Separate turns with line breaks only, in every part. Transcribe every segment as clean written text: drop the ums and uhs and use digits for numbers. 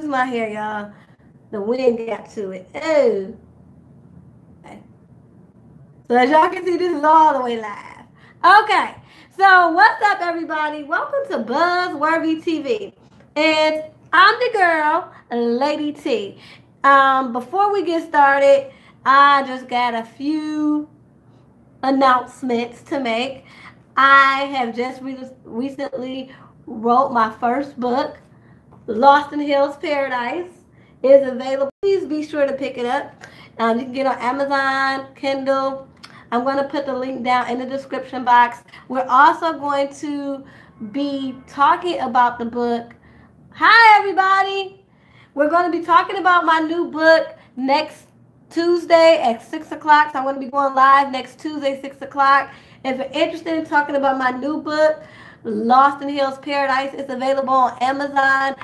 my hair, y'all. The wind got to it. Oh. Okay. So as y'all can see, this is all the way live. Okay. So what's up, everybody? Welcome to Buzzworthy TV. And I'm the girl, Lady T. Before we get started, I just got a few announcements to make. I have just recently wrote my first book, Lost in Hills Paradise. Is available. Please be sure to pick it up. You can get it on Amazon, Kindle. I'm going to put the link down in the description box. We're also going to be talking about the book. Hi, everybody. We're going to be talking about my new book next Tuesday at 6 o'clock. So I'm going to be going live next Tuesday, 6 o'clock. If you're interested in talking about my new book, Lost in Hills Paradise, it's available on Amazon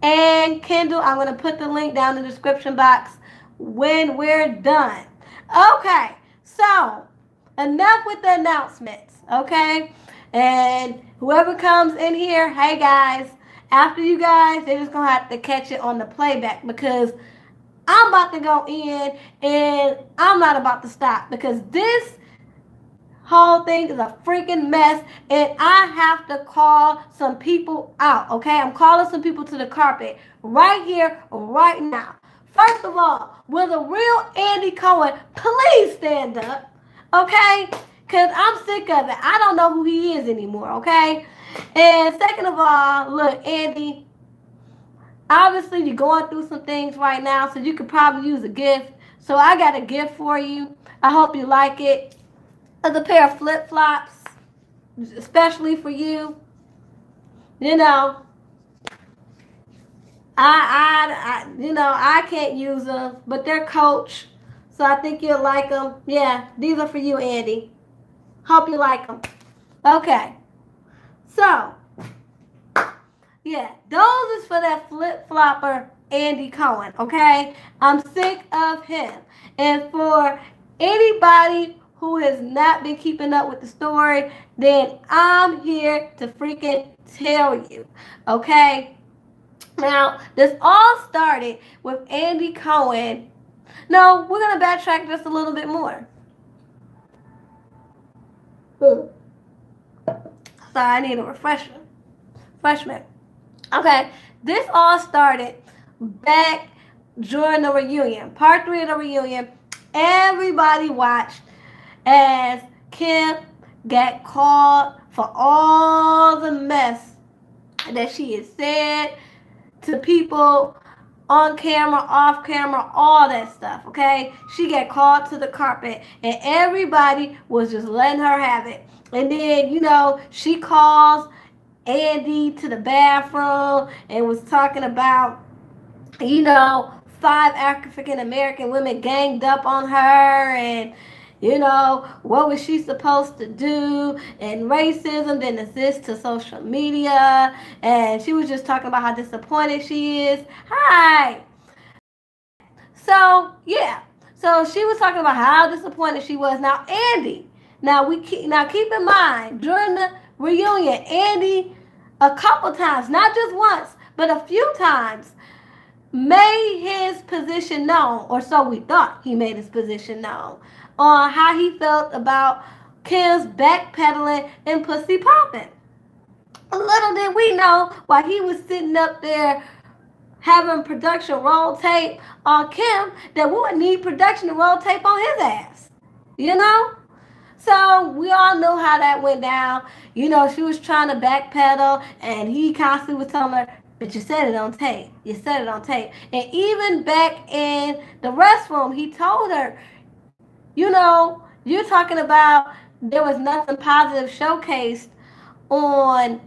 and Kindle. I'm going to put the link down in the description box when we're done. Okay, so enough with the announcements, okay? And whoever comes in here, hey guys, after you guys, they're just going to have to catch it on the playback because I'm about to go in and I'm not about to stop because this whole thing is a freaking mess and I have to call some people out, okay? I'm calling some people to the carpet right here, right now. First of all, will the real Andy Cohen please stand up, okay? Because I'm sick of it. I don't know who he is anymore, okay? And second of all, look, Andy, obviously you're going through some things right now, so you could probably use a gift. So I got a gift for you. I hope you like it. It's a pair of flip-flops, especially for you. You know, I can't use them, but they're Coach, so I think you'll like them. Yeah, these are for you, Andy. Hope you like them. Okay, so yeah, those is for that flip-flopper Andy Cohen. Okay, I'm sick of him, and for anybody who has not been keeping up with the story, then I'm here to freaking tell you. Okay. Now, this all started with Andy Cohen. No, we're going to backtrack just a little bit more. Sorry, I need a refreshment. Okay, this all started back during the reunion. Part 3 of the reunion. Everybody watched as Kim got called for all the mess that she had said to people on camera, off camera, all that stuff, okay? She got called to the carpet and everybody was just letting her have it. And then, she calls Andy to the bathroom and was talking about, 5 African American women ganged up on her and what was she supposed to do? And racism, then assist to social media. And she was just talking about how disappointed she is. Hi. So, yeah. So she was talking about how disappointed she was. Now, Andy. Now keep in mind, during the reunion, Andy, a couple times, not just once, but a few times, made his position known, or so we thought he made his position known, on how he felt about Kim's backpedaling and pussy popping. Little did we know while he was sitting up there having production roll tape on Kim that we would need production to roll tape on his ass. So we all know how that went down. She was trying to backpedal and he constantly was telling her, but you said it on tape. You said it on tape. And even back in the restroom, he told her, you're talking about there was nothing positive showcased on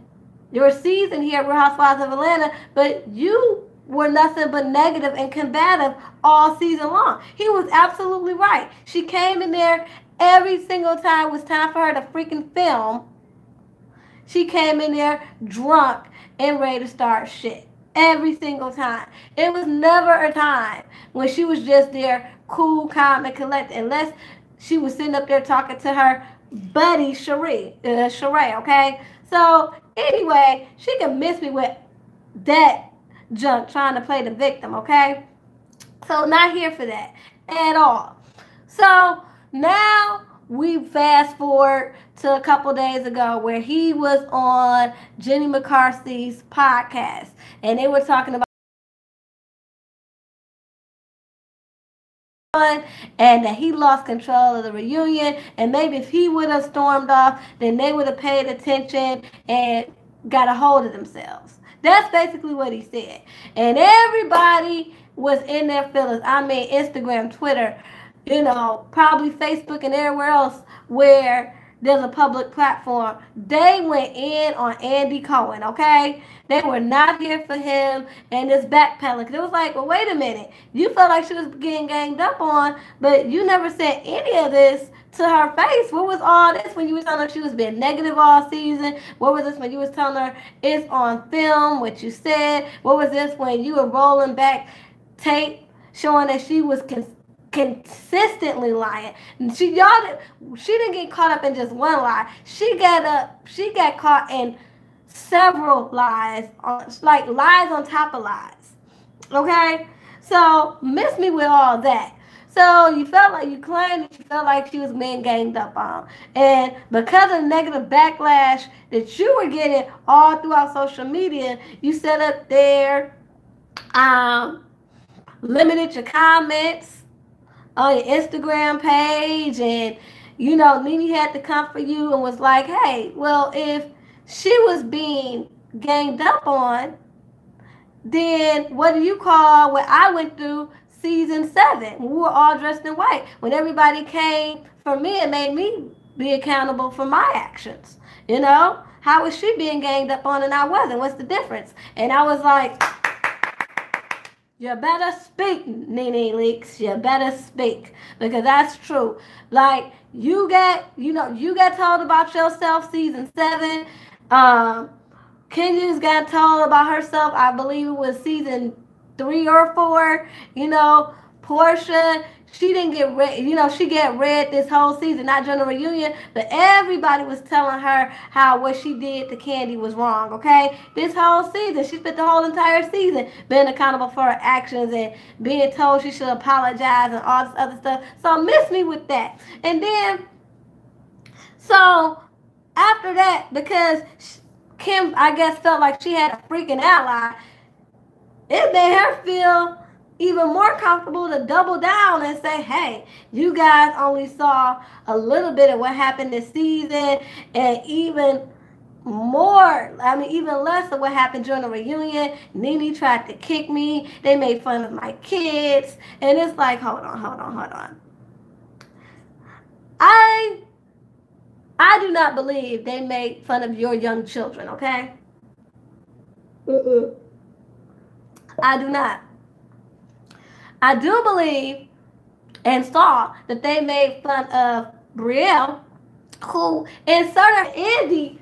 your season here at Real Housewives of Atlanta, but you were nothing but negative and combative all season long. He was absolutely right. She came in there every single time it was time for her to freaking film. She came in there drunk and ready to start shit. Every single time. It was never a time when she was just there cool, calm, and collected, unless she was sitting up there talking to her buddy Sheree, okay? So anyway, she can miss me with that junk trying to play the victim, okay? So not here for that at all. So now we fast forward to a couple days ago where he was on Jenny McCarthy's podcast and they were talking about and that he lost control of the reunion, and maybe if he would have stormed off, then they would have paid attention and got a hold of themselves. That's basically what he said. And everybody was in their feelings. I mean, Instagram, Twitter, probably Facebook and everywhere else where there's a public platform. They went in on Andy Cohen, okay? They were not here for him and this backpedaling. It was like, well, wait a minute. You felt like she was getting ganged up on, but you never said any of this to her face. What was all this when you was telling her she was being negative all season? What was this when you was telling her it's on film, what you said? What was this when you were rolling back tape showing that she was consistently lying? She didn't get caught up in just one lie. She got caught in several lies, like lies on top of lies. Okay? So miss me with all that. So you felt like you claimed that you felt like she was being ganged up on. And because of the negative backlash that you were getting all throughout social media, you set up there, limited your comments on your Instagram page, and Nene had to come for you and was like, hey, well, if she was being ganged up on, then what do you call what I went through season 7? We were all dressed in white. When everybody came for me, it made me be accountable for my actions. How was she being ganged up on and I wasn't? What's the difference? And I was like, you better speak, Nene Leakes. You better speak, because that's true. Like you got told about yourself season 7. Kenya's got told about herself, I believe it was season 3 or 4. Portia, she didn't get read. She got read this whole season, not during the reunion, but everybody was telling her how what she did to Candy was wrong, okay? This whole season, she spent the whole entire season being accountable for her actions and being told she should apologize and all this other stuff. So miss me with that. And then, so after that, because Kim, I guess, felt like she had a freaking ally, it made her feel even more comfortable to double down and say, hey, you guys only saw a little bit of what happened this season, and even less of what happened during the reunion. Nene tried to kick me. They made fun of my kids. And it's like, hold on. I do not believe they made fun of your young children, okay? I do not. I do believe and saw that they made fun of Brielle, who inserted Andy.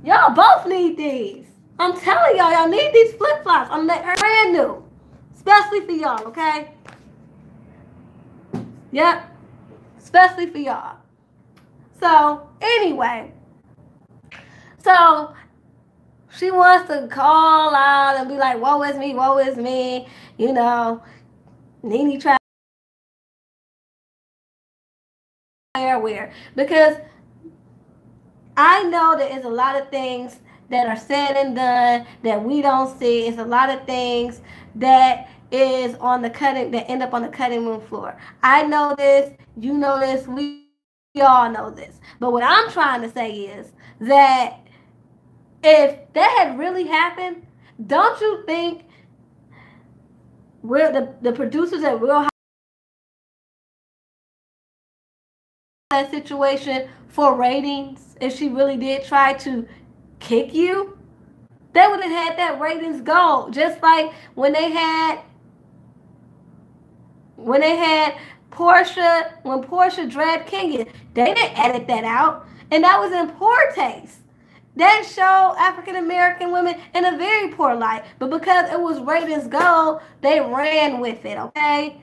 Y'all both need these. I'm telling y'all need these flip-flops. I'm brand new. Especially for y'all, okay? Yep. Especially for y'all. So, anyway. So, she wants to call out and be like, woe is me. Nene tried where, because I know there is a lot of things that are said and done that we don't see. It's a lot of things that is on the cutting, that end up on the cutting room floor. I know this, you know this, we all know this. But what I'm trying to say is that if that had really happened, don't you think the producers at Real that situation for ratings, if she really did try to kick you, they would have had that ratings go. Just like when they had Portia, when Portia dragged Kenya, they didn't edit that out, and that was in poor taste. That showed African American women in a very poor light, but because it was ratings go, they ran with it, okay?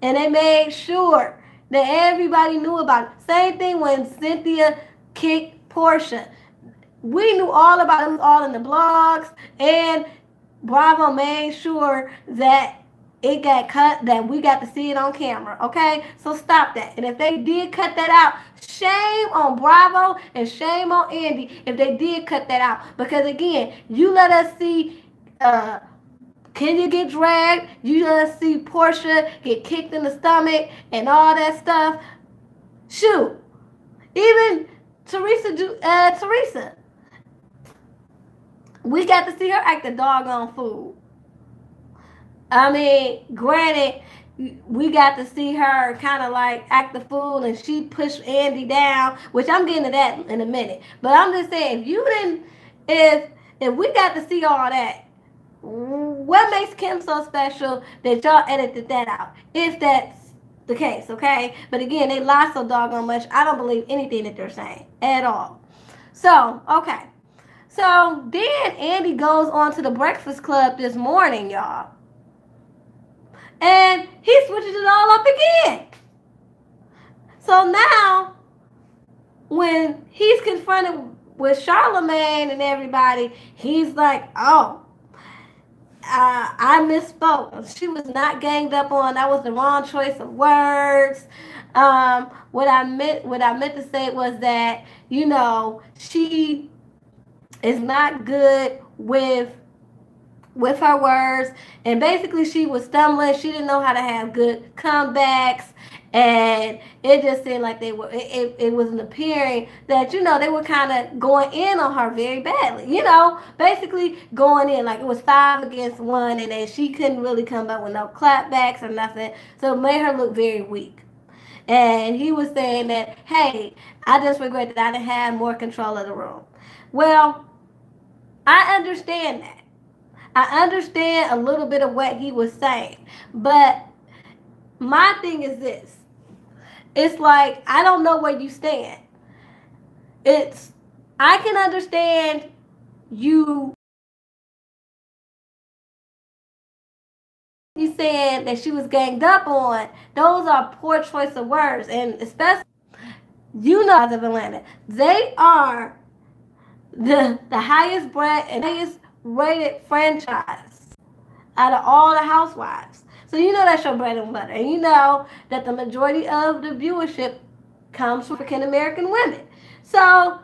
And they made sure that everybody knew about it. Same thing when Cynthia kicked Portia. We knew all about it. It was all in the blogs, and Bravo made sure that it got cut, that we got to see it on camera, okay? So stop that. And if they did cut that out, shame on Bravo and shame on Andy if they did cut that out. Because again, you let us see Kenya get dragged, you let us see Portia get kicked in the stomach and all that stuff. Shoot. Even Teresa, we got to see her act a doggone fool. I mean, granted, we got to see her kind of like act the fool, and she pushed Andy down, which I'm getting to that in a minute. But I'm just saying, if we got to see all that, what makes Kim so special that y'all edited that out? If that's the case, okay? But again, they lie so doggone much, I don't believe anything that they're saying at all. So, okay. So then Andy goes on to the Breakfast Club this morning, y'all. And he switches it all up again. So now, when he's confronted with Charlamagne and everybody, he's like, oh, I misspoke. She was not ganged up on. That was the wrong choice of words. What I meant to say was that, you know, she is not good with her words, and basically she was stumbling. She didn't know how to have good comebacks, and it just seemed like it was appearing that, you know, they were kind of going in on her very badly, you know, basically going in like it was 5 against 1, and then she couldn't really come up with no clapbacks or nothing, so it made her look very weak. And he was saying that, hey, I just regret that I didn't have more control of the room. Well, I understand that. I understand a little bit of what he was saying. But my thing is this. It's like, I don't know where you stand. I can understand you saying that she was ganged up on. Those are poor choice of words. And especially, you know, of Atlanta, they are the highest bred and highest rated franchise out of all the housewives. So you know that's your bread and butter. And you know that the majority of the viewership comes from African American women. So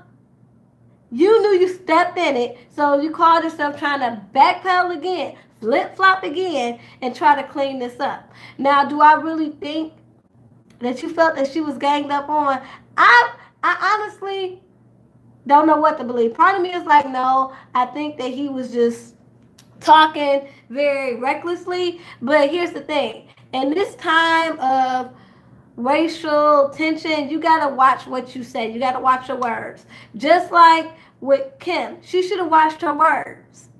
you knew you stepped in it. So you called yourself trying to backpedal again, flip-flop again, and try to clean this up. Now, do I really think that you felt that she was ganged up on? I honestly don't know what to believe. Part of me is like, no, I think that he was just talking very recklessly. But here's the thing. In this time of racial tension, you got to watch what you say. You got to watch your words. Just like with Kim, she should have watched her words.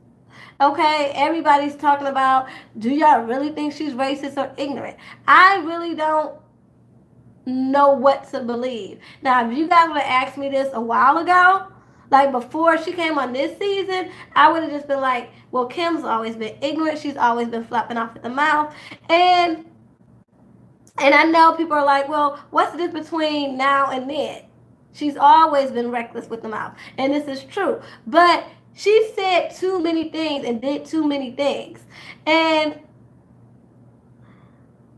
Okay, everybody's talking about, do y'all really think she's racist or ignorant? I really don't know what to believe. Now, if you guys would have asked me this a while ago, like before she came on this season, I would have just been like, well, Kim's always been ignorant. She's always been flapping off at the mouth. And I know people are like, well, what's the difference between now and then? She's always been reckless with the mouth. And this is true. But she said too many things and did too many things. And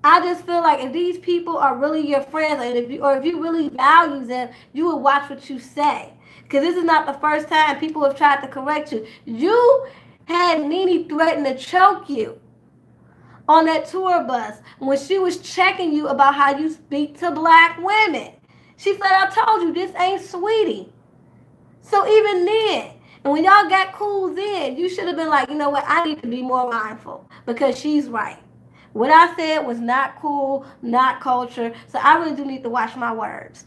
I just feel like if these people are really your friends, and if you really value them, you will watch what you say. Because this is not the first time people have tried to correct you. You had Nene threaten to choke you on that tour bus when she was checking you about how you speak to black women. She said, I told you, this ain't sweetie. So even then, and when y'all got cool then, you should have been like, you know what, I need to be more mindful because she's right. What I said was not cool, not culture, so I really do need to watch my words.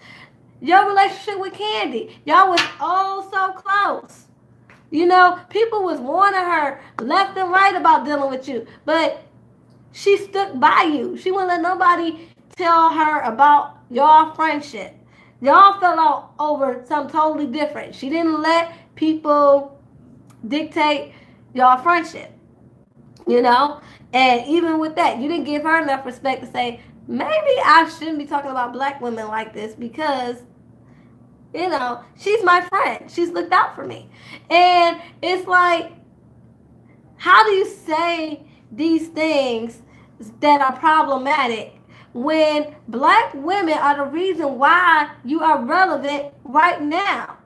Your relationship with Candy, y'all was oh so close. You know, people was warning her left and right about dealing with you, but she stuck by you. She wouldn't let nobody tell her about y'all friendship. Y'all fell out over something totally different. She didn't let people dictate y'all friendship, you know? And even with that, you didn't give her enough respect to say, maybe I shouldn't be talking about black women like this because, you know, she's my friend. She's looked out for me. And it's like, How do you say these things that are problematic when black women are the reason why you are relevant right now?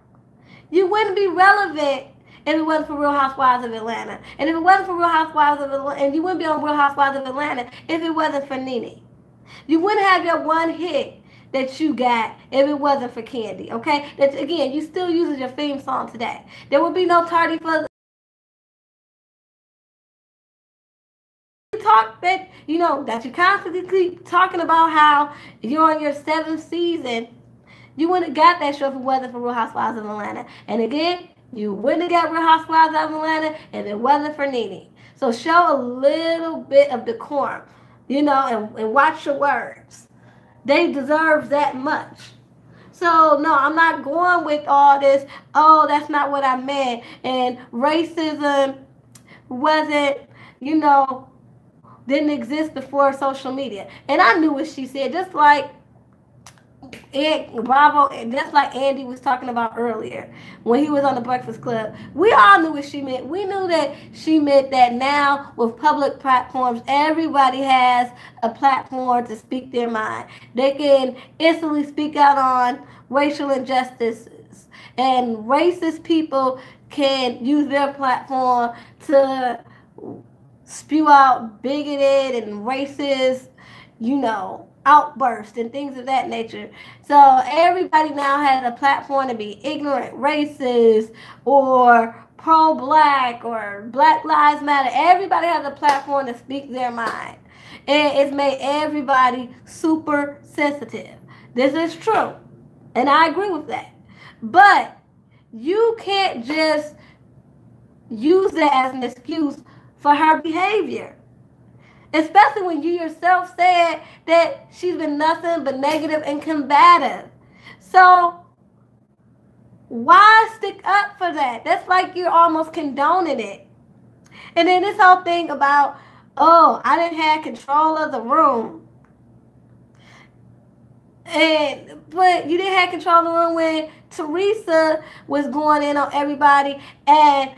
You wouldn't be relevant if it wasn't for Real Housewives of Atlanta. And if it wasn't for Real Housewives of Atlanta, and you wouldn't be on Real Housewives of Atlanta if it wasn't for Nene. You wouldn't have your one hit that you got if it wasn't for Candy, okay? That, again, you still use your theme song today. There would be no Tardy for talk that, that you constantly keep talking about how you're on your 7th season. You wouldn't have got that show if it wasn't for Real Housewives of Atlanta. And again, you wouldn't have got Real Housewives of Atlanta if it wasn't for Nene. So show a little bit of decorum, and watch your words. They deserve that much. So, no, I'm not going with all this, oh, that's not what I meant. And racism wasn't, you know, didn't exist before social media. And I knew what she said, just like Bravo, and just like Andy was talking about earlier when he was on the Breakfast Club. We all knew what she meant. We knew that she meant that now with public platforms, everybody has a platform to speak their mind. They can instantly speak out on racial injustices, and racist people can use their platform to spew out bigoted and racist, outbursts and things of that nature. So everybody now has a platform to be ignorant, racist, or pro-black, or Black Lives Matter. Everybody has a platform to speak their mind. And it's made everybody super sensitive. This is true. And I agree with that. But you can't just use that as an excuse for her behavior. Especially when you yourself said that she's been nothing but negative and combative. So why stick up for that? That's like you're almost condoning it. And then this whole thing about, oh, I didn't have control of the room. But you didn't have control of the room when Teresa was going in on everybody, and